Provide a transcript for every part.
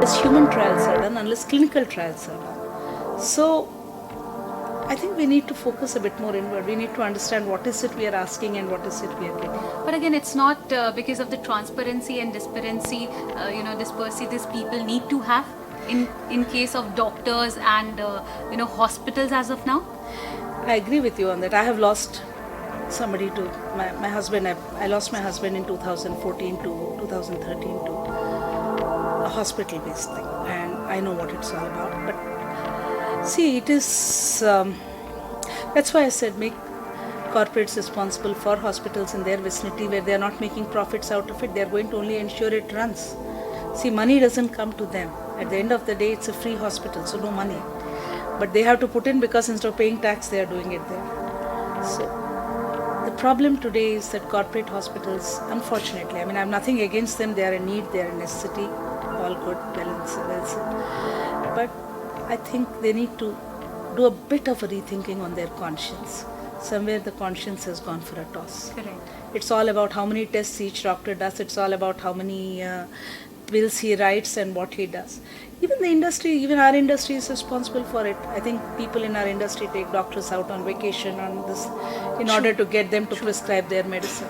Unless human trials are done, unless clinical trials are done. So I think we need to focus a bit more inward. We need to understand what is it we are asking and what is it we are getting. But again, it's not because of the transparency and disparity, disparity these people need to have in case of doctors and hospitals as of now. I agree with you on that. I have lost somebody to my husband. I lost my husband in 2014 to 2013 to a hospital-based thing, and I know what it's all about. But see, it is. That's why I said make corporates responsible for hospitals in their vicinity where they are not making profits out of it. They are going to only ensure it runs. See, money doesn't come to them. At the end of the day, it's a free hospital, so no money. But they have to put in because instead of paying tax, they are doing it there. So the problem today is that corporate hospitals, unfortunately, I mean, I have nothing against them. They are a need, they are a necessity, all good, well said. But I think they need to do a bit of a rethinking on their conscience. Somewhere the conscience has gone for a toss. Correct. It's all about how many tests each doctor does. It's all about how many bills he writes and what he does. Even the industry, even our industry is responsible for it. I think people in our industry take doctors out on vacation on this in order to get them to prescribe their medicine.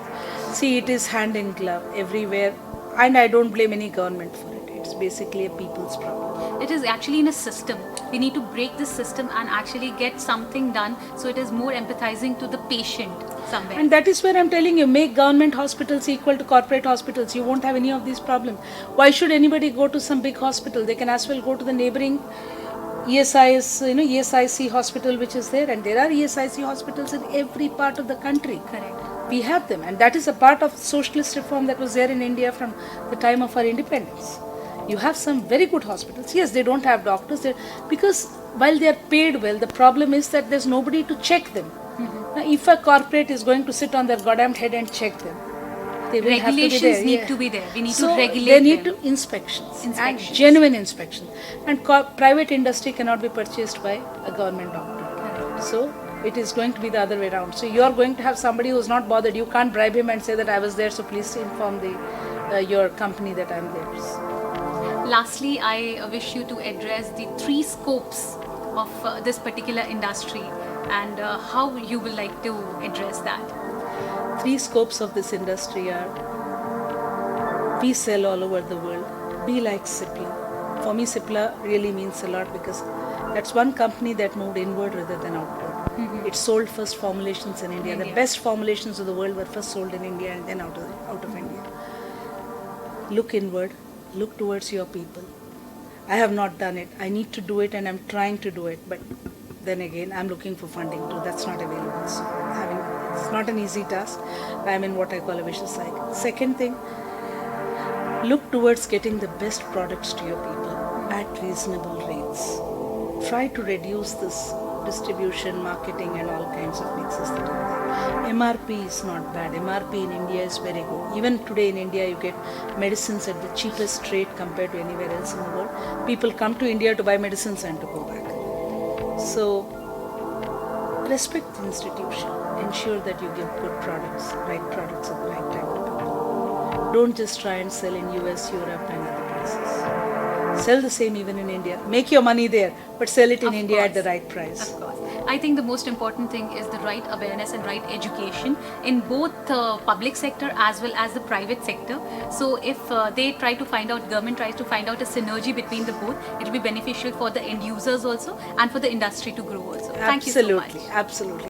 See, it is hand in glove everywhere, and I don't blame any government for it. It's basically a people's problem. It is actually in a system. We need to break this system and actually get something done so it is more empathizing to the patient somewhere. And that is where I'm telling you, make government hospitals equal to corporate hospitals. You won't have any of these problems. Why should anybody go to some big hospital? They can as well go to the neighboring ESIC hospital which is there, and there are ESIC hospitals in every part of the country. Correct. We have them, and that is a part of socialist reform that was there in India from the time of our independence. You have some very good hospitals. Yes, they don't have doctors because while they are paid well, the problem is that there's nobody to check them. Now, if a corporate is going to sit on their goddamn head and check them, they will Regulations have to be there. need to be there. We need So to regulate they need them. to inspections and Inspections. genuine inspections. And private industry cannot be purchased by a government doctor. Correct. So it is going to be the other way around. So you are going to have somebody who is not bothered. You can't bribe him and say that I was there, so please inform your company that I'm there. Lastly, I wish you to address the 3 scopes of this particular industry and how you will like to address that. 3 scopes of this industry are: we sell all over the world, be like Cipla. For me, Cipla really means a lot because that's one company that moved inward rather than outward. It sold first formulations in India. The best formulations of the world were first sold in India and then out of India. Look inward, look towards your people. I have not done it. I need to do it, and I'm trying to do it. But then again, I'm looking for funding too. That's not available. So it's not an easy task. I'm in what I call a vicious cycle. Second thing, look towards getting the best products to your people at reasonable rates. Try to reduce this distribution, marketing, and all kinds of mixes that are there. MRP is not bad. MRP in India is very good. Even today in India, you get medicines at the cheapest rate compared to anywhere else in the world. People come to India to buy medicines and to go back. So, respect the institution. Ensure that you give good products, right products at the right time to people. Don't just try and sell in US, Europe, and other places. Sell the same even in India. Make your money there, but sell it in Of India at course. the right price. Of course. I think the most important thing is the right awareness and right education in both public sector as well as the private sector. So if they try to find out, government tries to find out a synergy between the both, it will be beneficial for the end users also and for the industry to grow also. Thank you so much. Absolutely.